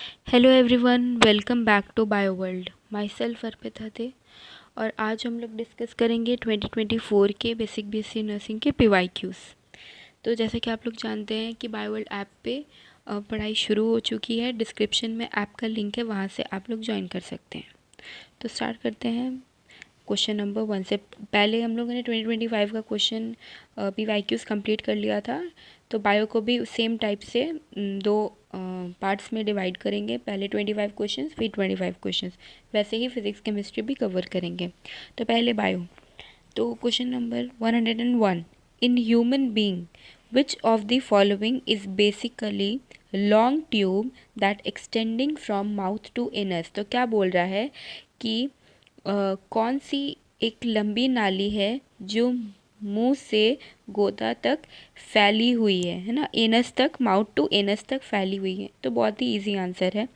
Hello everyone, welcome back to bio world. Myself Arpita थे और आज हम लोग डिस्कस करेंगे 2024 के बेसिक बीएससी नर्सिंग के पीवाईक्यूज। तो जैसे कि आप लोग जानते हैं कि बायो वर्ल्ड ऐप पे पढ़ाई शुरू हो चुकी है। डिस्क्रिप्शन में ऐप का लिंक है, वहाँ से आप लोग ज्वाइन कर सकते हैं। तो स्टार्ट करते हैं क्वेश्चन नंबर 1 से। पहले हम लोगों ने 2025 का क्वेश्चन पीवाईक्यूज कंप्लीट कर लिया था। तो बायो को भी सेम टाइप से दो पार्ट्स में डिवाइड करेंगे। पहले 25 क्वेश्चंस, फिर 25 क्वेश्चंस। वैसे ही फिजिक्स केमिस्ट्री भी कवर करेंगे। तो पहले बायो। तो question number 101, in human being which of the following is basically long tube that extending from mouth to anus. तो क्या बोल रहा है कि कौन सी एक लंबी नाली है जो मुंह से गोदा तक फैली हुई है ना, एनस तक, माउथ टू एनस तक फैली हुई है। तो बहुत ही इजी आंसर है,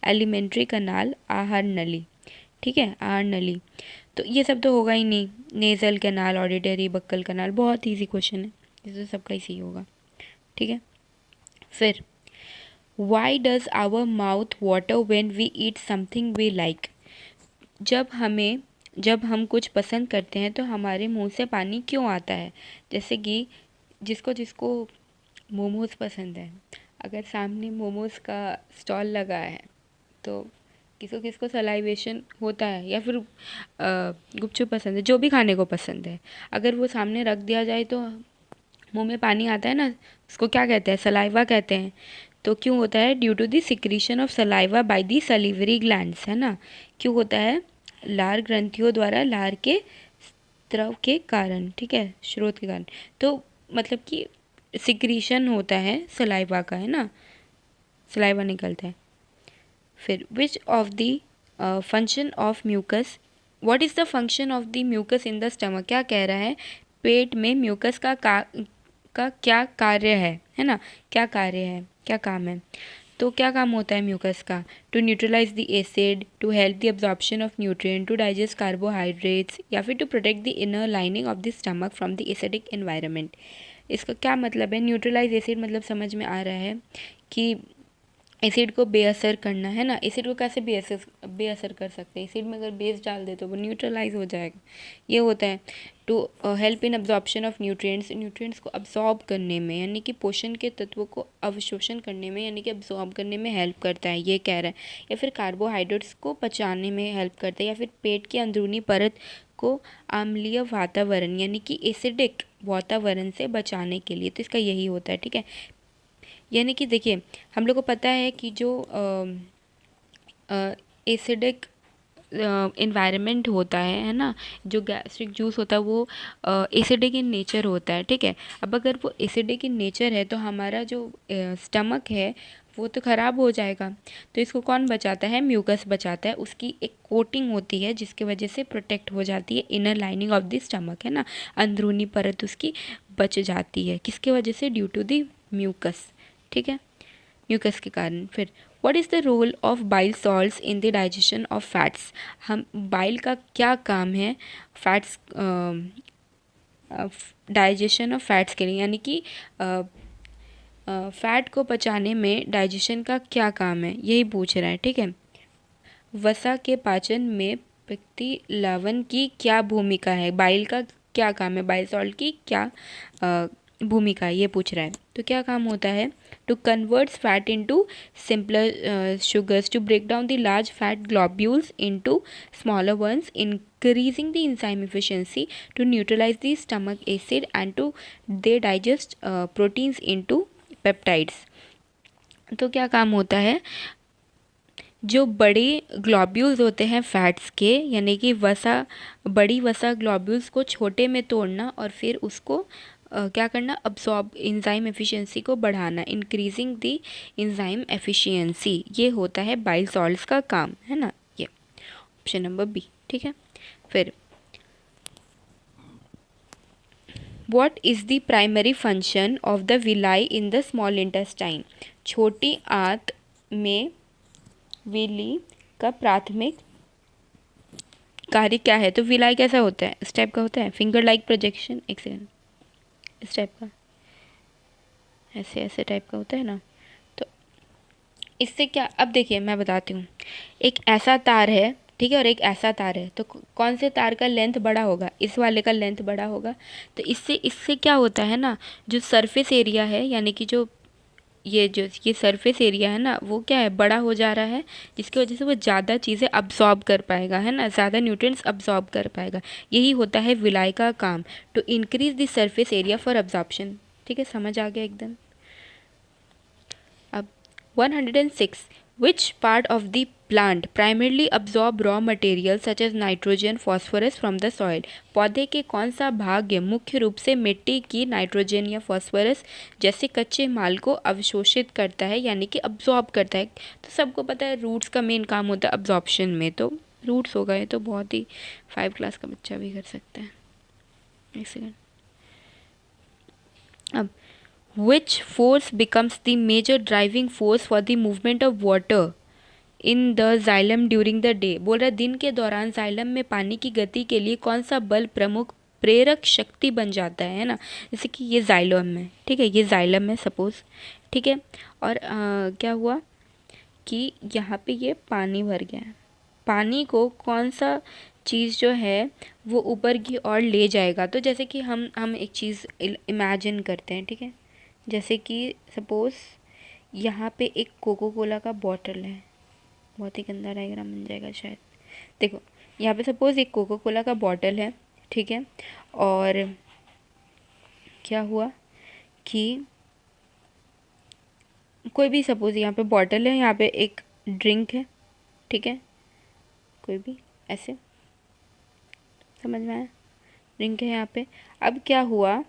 एलिमेंट्री कनाल, आहार नली। ठीक है, आहार नली। तो ये सब तो होगा ही नहीं। नेजल कनाल, ऑडिटरी बक्कल कनाल, बहुत इजी क्वेश्चन है, इससे सबका ही सही होगा। ठीक है, फिर why does our mouth water when we eat something we like. जब हम कुछ पसंद करते हैं तो हमारे मुंह से पानी क्यों आता है। जैसे कि जिसको जिसको मोमोज़ पसंद है, अगर सामने मोमोज़ का स्टॉल लगा है तो किसको किसको सलाइवेशन होता है। या फिर गुपचुप पसंद है, जो भी खाने को पसंद है, अगर वो सामने रख दिया जाए तो मुंह में पानी आता है ना, उसको क्या कहते हैं, सलाइवा कहते हैं। तो क्यों होता है, due to the secretion of saliva by the salivary glands, है ना। क्यों होता है, लार ग्रंथियों द्वारा लार के स्राव के कारण, ठीक है, स्रोत के कारण। तो मतलब कि सिक्रीशन होता है सलाइवा का, है ना, सलाइवा निकलता है। फिर which of the function of mucus, what is the function of the mucus in the stomach. क्या कह रहा है, पेट में म्यूकस का क्या कार्य है ना, क्या कार्य है, क्या काम है। तो क्या काम होता है म्यूकस का, to neutralise the acid, to help the absorption of nutrient, to digest carbohydrates, या फिर to protect the inner lining of the stomach from the acidic environment. इसका क्या मतलब है, न्यूट्रलाइज एसिड मतलब समझ में आ रहा है कि एसिड को बेअसर करना, है ना। एसिड को कैसे बेअसर कर सकते हैं, एसिड में अगर बेस डाल दे तो वो न्यूट्रलाइज हो जाएगा। ये होता है to help in absorption of nutrients, nutrients को अब्जॉर्ब करने में, यानी कि पोषण के तत्वों को अवशोषण करने में, यानी कि अब्जॉर्ब करने में हेल्प करता है, ये कह रहा है। या फिर कार्बोहाइड्रेट्स को पचाने में हेल्प करता है, या फिर पेट की अंदरूनी परत को अम्लीय वातावरण यानी कि एसिडिक वातावरण से बचाने के लिए। तो इसका यही होता है, ठीक है। यानी कि देखिए, हम लोग को पता है कि जो एसिडिक इन्वायरमेंट होता है ना, जो गैस्ट्रिक जूस होता है वो एसिडिक इन नेचर होता है, ठीक है। अब अगर वो एसिडिक इन नेचर है तो हमारा जो स्टमक है वो तो ख़राब हो जाएगा। तो इसको कौन बचाता है, म्यूकस बचाता है। उसकी एक कोटिंग होती है जिसकी वजह से प्रोटेक्ट हो जाती है inner lining of the stomach, है ना, अंदरूनी परत उसकी बच जाती है। किसके वजह से, ड्यू टू द म्यूकस, ठीक है, म्यूकस के कारण। फिर what is the role of bile salts in the digestion of fats. हम बाइल का क्या काम है फैट्स, डाइजेशन ऑफ फैट्स के लिए, यानी कि फैट को पचाने में डाइजेशन का क्या काम है, यही पूछ रहा है, ठीक है। वसा के पाचन में प्रति लवण की क्या भूमिका है, बाइल का क्या काम है, बाइल सॉल्ट की क्या भूमिका है, ये पूछ रहा है। तो क्या काम होता है, to converts fat into simpler sugars, to break down the large fat globules into smaller ones, increasing the enzyme efficiency, to neutralize the stomach acid, and to they digest proteins into peptides। तो क्या काम होता है, जो बड़े globules होते हैं fats के, यानी कि वसा, बड़ी वसा ग्लोब्यूल्स को छोटे में तोड़ना और फिर उसको क्या करना, अब्सॉर्ब, इंजाइम एफिशिएंसी को बढ़ाना, इंक्रीजिंग द इंजाइम एफिशिएंसी, ये होता है बाइल सॉल्ट्स का काम, है ना। ये ऑप्शन नंबर बी, ठीक है। फिर what is the primary function of the villi in the small intestine. छोटी आंत में विली का प्राथमिक कार्य क्या है। तो विलाई कैसा होता है, इस टाइप का होता है, फिंगर लाइक प्रोजेक्शन, एक सेकेंड, इस टाइप का, ऐसे ऐसे टाइप का होता है ना। तो इससे क्या, अब देखिए मैं बताती हूँ। एक ऐसा तार है, ठीक है, और एक ऐसा तार है, तो कौन से तार का लेंथ बड़ा होगा? इस वाले का लेंथ बड़ा होगा। तो इससे इससे क्या होता है ना, जो सरफेस एरिया है, यानी कि जो ये सरफेस एरिया है ना, वो क्या है, बड़ा हो जा रहा है, जिसकी वजह से वो ज़्यादा चीज़ें अब्जॉर्ब कर पाएगा, है ना, ज़्यादा न्यूट्रिएंट्स अब्जॉर्ब कर पाएगा। यही होता है विलाई का काम, to increase the surface area for absorption. ठीक है, समझ आ गया एकदम। अब 106, which part of the plant primarily absorb raw material such as nitrogen phosphorus from the soil? पौधे के कौन सा भाग मुख्य रूप से मिट्टी की नाइट्रोजन या फॉस्फोरस जैसे कच्चे माल को अवशोषित करता है, यानी कि अब्जॉर्ब करता है? तो सबको पता है रूट्स का मेन काम होता है अब्जॉर्प्शन में, तो रूट्स होगा, ये तो बहुत ही 5 क्लास का बच्चा भी कर सकता है। एक सेकेंड। अब which force becomes the major driving force for the movement of water in the xylem during the day? बोल रहा है दिन के दौरान जाइलम में पानी की गति के लिए कौन सा बल प्रमुख प्रेरक शक्ति बन जाता है ना? जैसे कि ये जाइलम है, ठीक है, ये जाइलम है सपोज, ठीक है, और क्या हुआ कि यहाँ पे ये पानी भर गया है। पानी को कौन सा चीज़ जो है वो ऊपर की ओर ले जाएगा? तो जैसे कि हम एक चीज़ इमेजिन करते हैं, ठीक है, जैसे कि सपोज़ यहाँ पे एक कोको कोला का बॉटल है, बहुत ही गंदा डायग्राम बन जाएगा शायद। देखो यहाँ पे सपोज़ एक कोको कोला का बॉटल है, ठीक है, और क्या हुआ कि कोई भी सपोज़ यहाँ पे बॉटल है, यहाँ पे एक ड्रिंक है, ठीक है, कोई भी ऐसे, समझ में आया? ड्रिंक है यहाँ पे। अब क्या हुआ,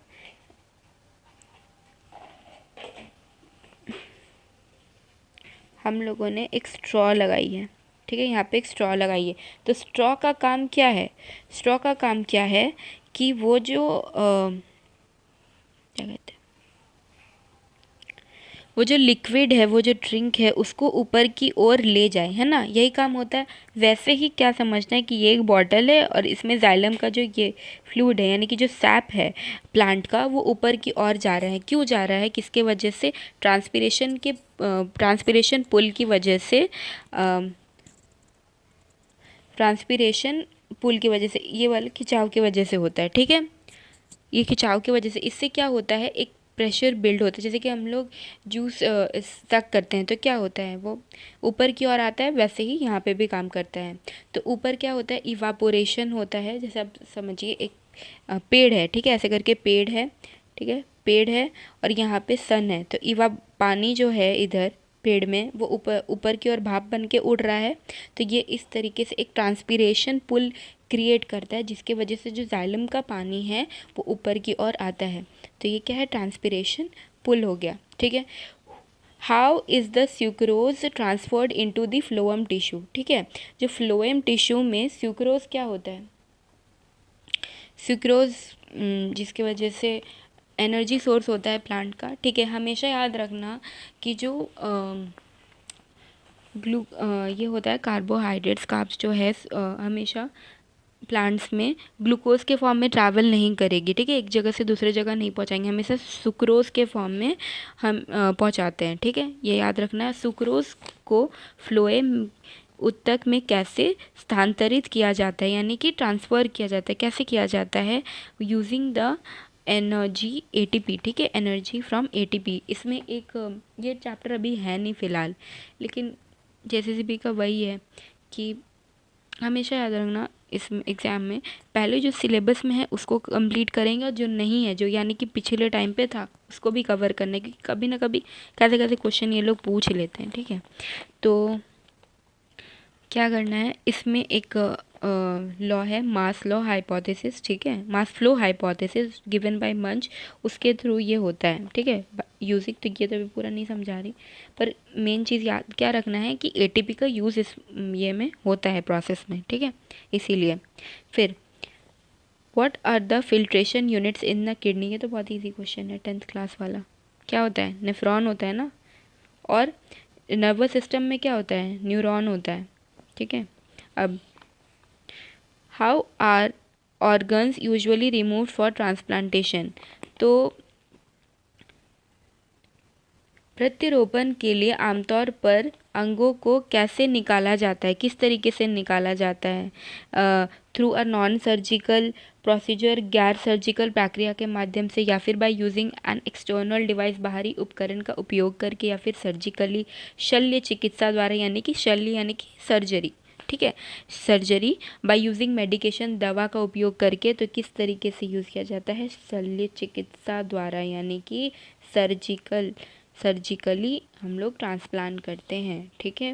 हम लोगों ने एक स्ट्रॉ लगाई है, ठीक है, यहाँ पे एक स्ट्रॉ लगाई है। तो स्ट्रॉ का काम क्या है? स्ट्रॉ का काम क्या है कि वो जो क्या कहते हैं, वो जो लिक्विड है, वो जो ड्रिंक है, उसको ऊपर की ओर ले जाए, है ना, यही काम होता है। वैसे ही क्या समझना है कि ये एक बॉटल है और इसमें जाइलम का जो ये फ्लूइड है, यानी कि जो सैप है प्लांट का, वो ऊपर की ओर जा रहा है। क्यों जा रहा है? किसके वजह से? ट्रांसपिरेशन पुल की वजह से, ट्रांसपिरेशन पुल की वजह से, ये वाले खिंचाव की वजह से होता है, ठीक है, ये खिंचाव की वजह से। इससे क्या होता है, एक प्रेशर बिल्ड होता है। जैसे कि हम लोग जूस सक करते हैं तो क्या होता है, वो ऊपर की ओर आता है, वैसे ही यहाँ पे भी काम करता है। तो ऊपर क्या होता है, इवापोरेशन होता है। जैसे आप समझिए एक पेड़ है, ठीक है, ऐसे करके पेड़ है, ठीक है, पेड़ है और यहाँ पे सन है, तो पानी जो है इधर पेड़ में, वो ऊपर ऊपर की ओर भाप बन के उड़ रहा है। तो ये इस तरीके से एक ट्रांसपिरेशन पुल क्रिएट करता है, जिसके वजह से जो जाइलम का पानी है वो ऊपर की ओर आता है। तो ये क्या है, ट्रांसपिरेशन पुल हो गया, ठीक है। How is the sucrose transferred into the phloem tissue? ठीक है, जो फ्लोएम टिश्यू में स्यूक्रोज क्या होता है, स्यूक्रोज जिसकी वजह से एनर्जी सोर्स होता है प्लांट का, ठीक है। हमेशा याद रखना कि जो ये होता है कार्बोहाइड्रेट्स, कार्ब्स जो है हमेशा प्लांट्स में ग्लूकोज के फॉर्म में ट्रैवल नहीं करेगी, ठीक है, एक जगह से दूसरे जगह नहीं पहुंचाएंगे, हमेशा सुक्रोज के फॉर्म में हम पहुंचाते हैं, ठीक है, ये याद रखना है। सुक्रोज को फ्लोएम उत्तक में कैसे स्थानांतरित किया जाता है, यानी कि ट्रांसफ़र किया जाता है, कैसे किया जाता है? यूजिंग द एनर्जी एटीपी, ठीक है, एनर्जी फ्रॉम एटीपी। इसमें एक ये चैप्टर अभी है नहीं फ़िलहाल, लेकिन जेसीसीबी का वही है कि हमेशा याद रखना इस एग्ज़ाम में पहले जो सिलेबस में है उसको कंप्लीट करेंगे, और जो नहीं है, जो यानी कि पिछले टाइम पे था, उसको भी कवर करने की, कभी ना कभी कैसे कैसे क्वेश्चन ये लोग पूछ लेते हैं, ठीक है। तो क्या करना है, इसमें एक लॉ है, मास लॉ हाइपोथेसिस, ठीक है, mass flow hypothesis given by मंच, उसके थ्रू ये होता है, ठीक है, यूजिंग। तो ये तो अभी पूरा नहीं समझा रही, पर मेन चीज़ याद क्या रखना है कि एटीपी का यूज़ इस ये में होता है प्रोसेस में, ठीक है, इसीलिए। फिर what are the filtration units in the kidney? ये तो बहुत ईजी क्वेश्चन है, 10th क्लास वाला। क्या होता है, नेफ्रॉन होता है ना, और नर्वस सिस्टम में क्या होता है, न्यूरॉन होता है, ठीक है। अब how are organs usually removed for transplantation? तो प्रत्यारोपण के लिए आमतौर पर अंगों को कैसे निकाला जाता है, किस तरीके से निकाला जाता है, through a non surgical procedure, गैर सर्जिकल प्रक्रिया के माध्यम से, या फिर by using an external device, बाहरी उपकरण का उपयोग करके, या फिर सर्जिकली शल्य चिकित्सा द्वारा, यानी कि शल्य यानी कि सर्जरी, ठीक है, सर्जरी, बाय यूजिंग मेडिकेशन, दवा का उपयोग करके। तो किस तरीके से यूज़ किया जाता है, शल्य चिकित्सा द्वारा, यानी कि सर्जिकली हम लोग ट्रांसप्लांट करते हैं, ठीक है।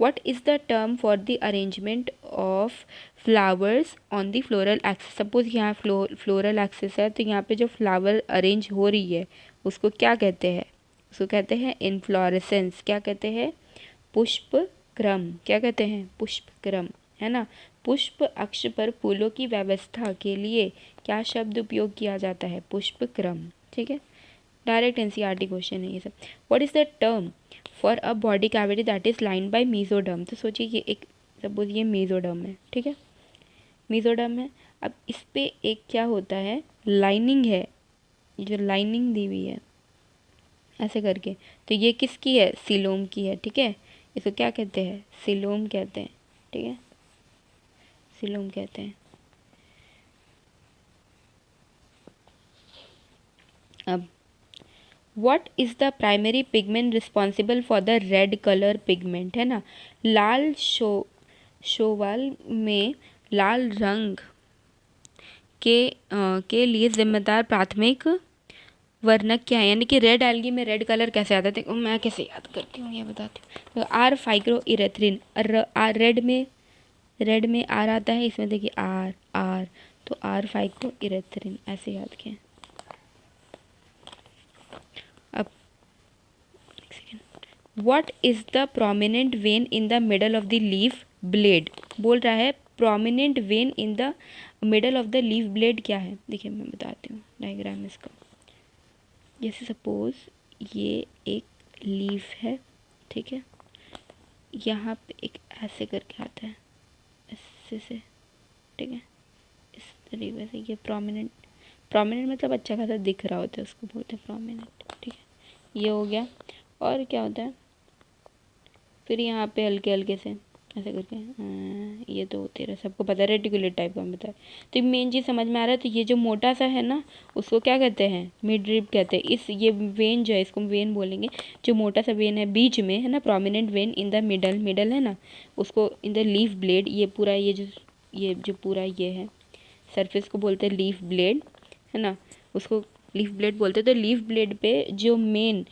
What is the term for the arrangement of flowers on the floral axis. Suppose यहाँ फ्लोरल एक्सिस है, तो यहाँ पे जो फ्लावर अरेंज हो रही है उसको क्या कहते हैं, उसको कहते हैं इन्फ्लोरेसेंस। क्या कहते हैं, पुष्प क्रम। क्या कहते हैं, पुष्प क्रम, है ना। पुष्प अक्ष पर फूलों की व्यवस्था के लिए क्या शब्द उपयोग किया जाता है, पुष्प क्रम, ठीक है। डायरेक्ट एनसीईआरटी क्वेश्चन है ये सब। What is the term for a body cavity that is lined by mesoderm. तो सोचिए ये एक, सपोज ये मेसोडर्म है, ठीक है, मेसोडर्म है। अब इस पे एक क्या होता है, लाइनिंग है, ये जो लाइनिंग दी हुई है ऐसे करके, तो ये किसकी है, सीलोम की है, ठीक है। इसको क्या कहते हैं, सीलोम कहते हैं, ठीक है, सीलोम कहते हैं। अब what is the primary pigment responsible for the red colour pigment, है ना। लाल शोवाल में लाल रंग के लिए जिम्मेदार प्राथमिक वर्णक क्या है, यानी कि रेड एल्गी में रेड कलर कैसे आता है, देखो मैं कैसे याद करती हूँ ये बताती हूँ। तो आर फाइक्रो इरेथ्रिन, रेड में आर आता है, इसमें देखिए आर आर, तो आर फाइक्रो इरेथ्रिन ऐसे याद किया। अब what is the prominent when in the middle of the leaf blade. बोल रहा है prominent when in the middle of the leaf blade क्या है, देखिए मैं बताती हूँ डायग्राम इसका। जैसे सपोज ये एक लीफ है, ठीक है, यहाँ पे एक ऐसे करके आता है, ऐसे से, ठीक है, इस तरीके से। ये प्रोमिनेंट मतलब अच्छा खासा दिख रहा होता है, उसको बोलते हैं प्रोमिनेंट, ठीक है। ये हो गया। और क्या होता है, फिर यहाँ पे हल्के हल्के से ऐसे करके, ये तो तेरा सबको पता है, रेटिकुलेट टाइप का बता है। तो मेन चीज़ समझ में आ रहा है। तो ये जो मोटा सा है ना, उसको क्या कहते हैं, मिड रिब कहते हैं। इस ये वेन जो है, इसको वेन बोलेंगे। जो मोटा सा वेन है बीच में, है ना, prominent when in the middle है ना, उसको इन द लीफ ब्लेड, ये पूरा ये जो पूरा ये है सरफेस को बोलते हैं लीफ ब्लेड, है ना, उसको लीफ ब्लेड बोलते हैं। तो लीफ ब्लेड पे जो मेन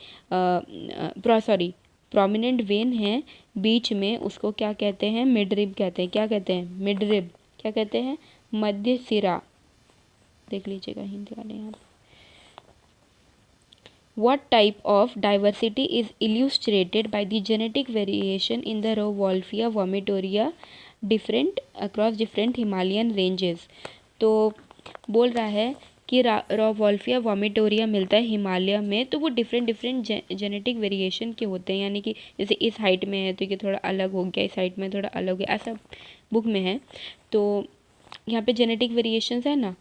प्रोमिनेंट वेन है बीच में, उसको क्या कहते हैं, मिड रिब कहते हैं। क्या कहते हैं, मिड रिब। क्या कहते हैं, मध्य सिरा। देख लीजिएगा हिंदी वाले यहाँ। What type of diversity is illustrated by the genetic variation in the Rauwolfia vomitoria different across different Himalayan ranges। तो बोल रहा है कि रॉवॉल्फिया वॉमिटोरिया मिलता है हिमालय में, तो वो डिफरेंट जेनेटिक वेरिएशन के होते हैं, यानी कि जैसे इस हाइट में है तो ये थोड़ा अलग हो गया, इस हाइट में थोड़ा अलग हो गया, ऐसा बुक में है। तो यहाँ पे जेनेटिक वेरिएशंस है ना,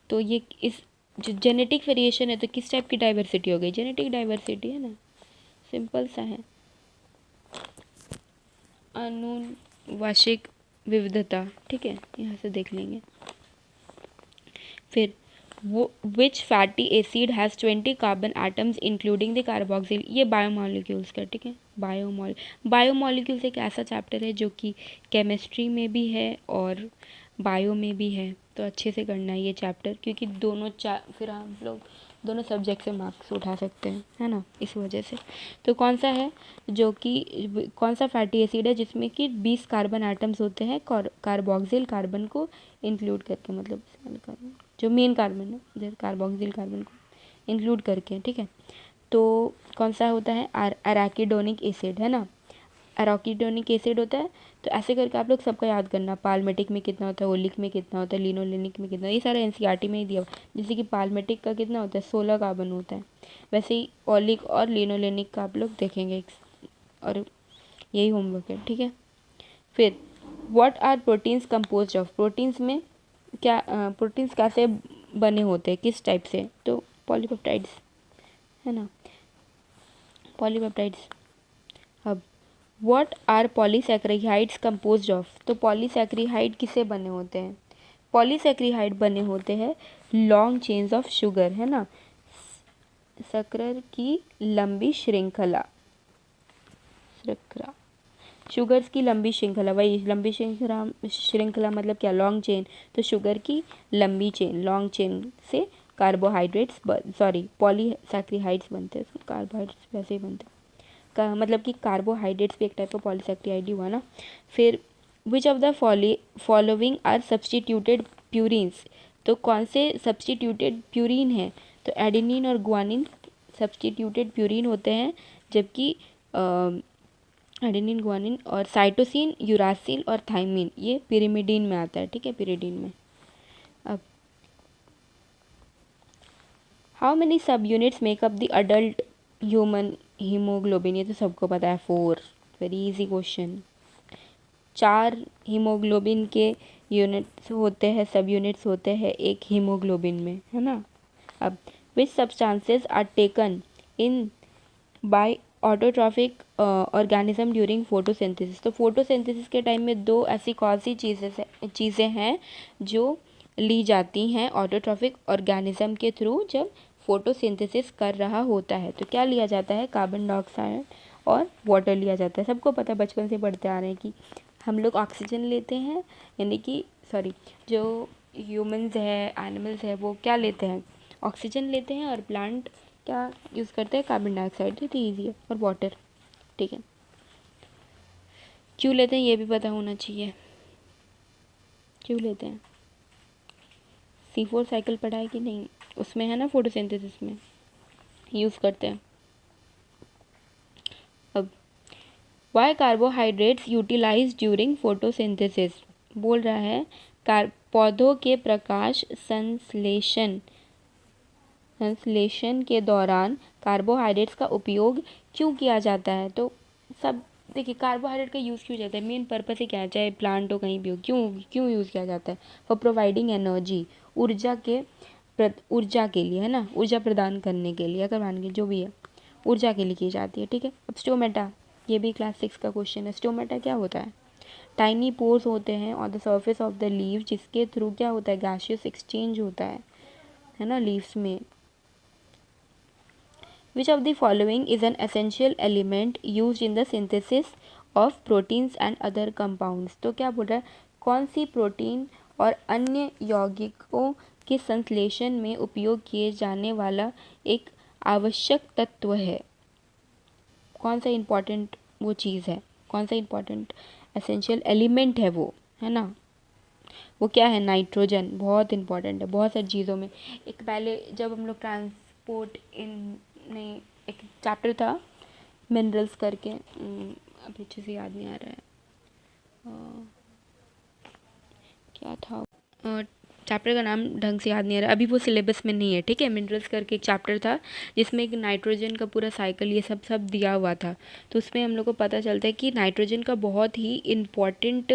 तो ये इस जो जेनेटिक वेरिएशन है तो किस टाइप की डाइवर्सिटी हो गई, जेनेटिक डाइवर्सिटी, है ना, सिंपल सा है। आनुवंशिक विविधता, ठीक है, यहाँ से देख लेंगे। फिर वो which fatty acid has 20 carbon atoms including the carboxyl. ये बायोमॉलिक्यूल्स का, ठीक है, बायोमॉलिक्यूल्स एक ऐसा चैप्टर है जो कि केमिस्ट्री में भी है और बायो में भी है। तो अच्छे से करना है ये चैप्टर, क्योंकि फिर हम लोग दोनों सब्जेक्ट से मार्क्स उठा सकते हैं, है ना, इस वजह से। तो कौन सा है जो कि कौन सा फैटी एसिड है जिसमें कि 20 कार्बन एटम्स होते हैं कार्बोक्सिल कार्बन को इंक्लूड करके, मतलब कार्बन जो मेन कार्बन है इधर कार्बोक्सिल कार्बन को इंक्लूड करके, ठीक है। तो कौन सा होता है, अराकिडोनिक एसिड, है ना, अराकिडोनिक एसिड होता है। तो ऐसे करके आप लोग सबका याद करना, पाल्मेटिक में कितना होता है, ओलिक में कितना होता है, लिनोलेनिक में कितना, ये सारा एनसीईआरटी में ही दिया हुआ। जैसे कि पाल्मेटिक का कितना होता है, 16 कार्बन होता है, वैसे ही ओलिक और लिनोलेनिक का आप लोग देखेंगे, और यही होमवर्क है, ठीक है। फिर what are proteins composed of. Proteins में क्या प्रोटीन्स कैसे बने होते हैं, किस टाइप से, तो पॉलीपेप्टाइड्स, है ना, पॉलीपेप्टाइड्स। अब what are polysaccharides composed of? तो पॉलीसैकेराइड किसे बने होते हैं? पॉलीसैकेराइड बने होते हैं लॉन्ग चेन्स ऑफ शुगर, है ना, शक्कर की लंबी श्रृंखला, शुगर्स की लंबी श्रृंखला, वही लंबी श्रृंखला मतलब क्या? Long chain. तो शुगर की लंबी चेन, लॉन्ग चेन से कार्बोहाइड्रेट्स पॉलीसैकेराइड्स बनते हैं। कार्बोहाइड्रेट्स वैसे ही बनते हैं मतलब कि कार्बोहाइड्रेट्स भी एक टाइप का पॉलीसैकेराइड ही हुआ ना। फिर which of the following are substituted purines? तो कौन से सब्सटीट्यूटेड प्यूरिन है? तो एडेनिन और गुआनिन सब्सटीट्यूटेड प्यूरिन होते हैं, जबकि एडेनिन, गुआनिन और साइटोसिन, यूरासिल और थाइमिन ये पिरिमिडीन में आता है, ठीक है, पिरिडीन में। अब हाउ मेनी सब units makeup the adult human haemoglobin? ये तो सबको पता है, 4। Very easy question. 4 हीमोग्लोबिन के यूनिट्स होते हैं, सब यूनिट्स होते हैं एक हीमोग्लोबिन में, है ना। अब which substances are taken in by autotrophic organism during photosynthesis? तो फोटोसिंथेसिस के टाइम में 2 ऐसी कौन सी चीज़ें हैं जो ली जाती हैं ऑटोट्रॉफिक ऑर्गेनिज्म के थ्रू जब फोटोसिंथेसिस कर रहा होता है? तो क्या लिया जाता है? कार्बन डाइऑक्साइड और वाटर लिया जाता है। सबको पता है, बचपन से पढ़ते आ रहे हैं कि हम लोग ऑक्सीजन लेते हैं, यानी कि जो ह्यूमंस है, एनिमल्स है, वो क्या लेते हैं? ऑक्सीजन लेते हैं, और प्लांट क्या यूज़ करते हैं? Carbon dioxide. तो ईजी है, और वाटर, ठीक है। क्यों लेते हैं ये भी पता होना चाहिए, क्यों लेते हैं। C4 साइकिल पढ़ा है कि नहीं? उसमें है ना, फोटोसिंथेसिस में यूज़ करते हैं। अब why carbohydrates utilise during photosynthesis? बोल रहा है पौधों के प्रकाश संश्लेषण के दौरान कार्बोहाइड्रेट्स का उपयोग क्यों किया जाता है? तो सब देखिए, कार्बोहाइड्रेट का यूज़ क्यों जाता है? मेन पर्पस ही क्या है, चाहे प्लांट हो कहीं भी हो, क्यों यूज़ किया जाता है? फॉर प्रोवाइडिंग एनर्जी, ऊर्जा के लिए, है ना, ऊर्जा प्रदान करने के लिए, अगर मान के जो भी है ऊर्जा के लिए की जाती है, ठीक है। अब स्टोमेटा, ये भी क्लास 6 का क्वेश्चन है। स्टोमेटा क्या होता है? टाइनी पोर्स होते हैं on the surface of the leave, जिसके थ्रू क्या होता है? गैसियस एक्सचेंज होता है ना, लीव्स में। Which of the following is an essential element used in the synthesis of proteins and other compounds? तो क्या बोल रहा है? कौन सी प्रोटीन और अन्य यौगिकों के संश्लेषण में उपयोग किए जाने वाला एक आवश्यक तत्व है? कौन सा इम्पोर्टेंट वो चीज़ है? कौन सा इम्पोर्टेंट एसेंशियल एलिमेंट है वो, है ना? वो क्या है? नाइट्रोजन। बहुत इंपॉर्टेंट है बहुत सारी चीज़ों में। एक पहले जब हम लोग ट्रांसपोर्ट नहीं, एक चैप्टर था मिनरल्स करके, अभी अच्छे से याद नहीं आ रहा है, क्या था चैप्टर का नाम, ढंग से याद नहीं आ रहा अभी, वो सिलेबस में नहीं है, ठीक है। मिनरल्स करके एक चैप्टर था जिसमें एक नाइट्रोजन का पूरा साइकिल ये सब दिया हुआ था। तो उसमें हम लोग को पता चलता है कि नाइट्रोजन का बहुत ही इम्पॉर्टेंट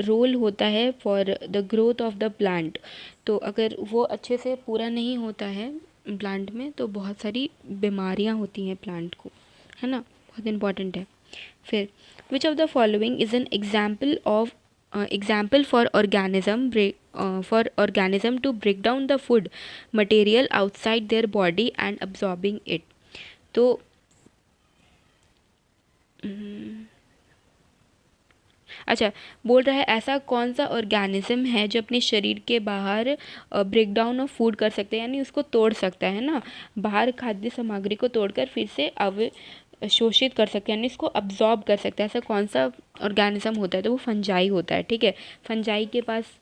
रोल होता है for the growth of the plant. तो अगर वो अच्छे से पूरा नहीं होता है प्लांट में तो बहुत सारी बीमारियां होती हैं प्लांट को, है ना, बहुत इम्पॉर्टेंट है। फिर which of the following is an example for organism to break down the food material outside their body and absorbing it? तो अच्छा, बोल रहा है ऐसा कौन सा ऑर्गेनिज्म है जो अपने शरीर के बाहर ब्रेक डाउन ऑफ फूड कर सकता है, यानी उसको तोड़ सकता है ना, बाहर खाद्य सामग्री को तोड़कर फिर से शोषित कर सकते हैं, यानी इसको अब्जॉर्ब कर सकता है। ऐसा कौन सा ऑर्गेनिज्म होता है? तो वो फंजाई होता है, ठीक है। फंजाई के पास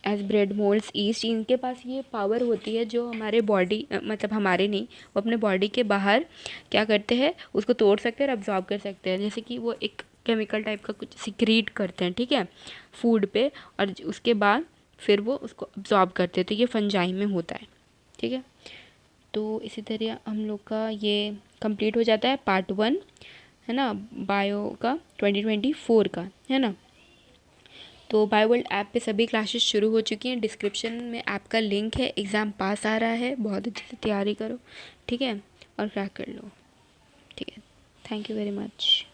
एज ब्रेड मोल्ड्स ईस्ट, इनके पास ये पावर होती है जो हमारे बॉडी मतलब हमारे नहीं, वो अपने बॉडी के बाहर क्या करते हैं, उसको तोड़ सकते हैं और अब्जॉर्ब कर सकते हैं। जैसे कि वो एक केमिकल टाइप का कुछ सिक्रीट करते हैं, ठीक है, फूड पे, और उसके बाद फिर वो उसको अब्जॉर्ब करते हैं। तो ये फंजाई में होता है, ठीक है। तो इसी तरह हम लोग का ये कंप्लीट हो जाता है पार्ट 1, है ना, बायो का 2024 का, है ना। तो बायो वर्ल्ड ऐप पे सभी क्लासेस शुरू हो चुकी हैं। डिस्क्रिप्शन में ऐप का लिंक है। एग्ज़ाम पास आ रहा है, बहुत अच्छे से तैयारी करो, ठीक है, और क्रैक कर लो, ठीक है। Thank you very much.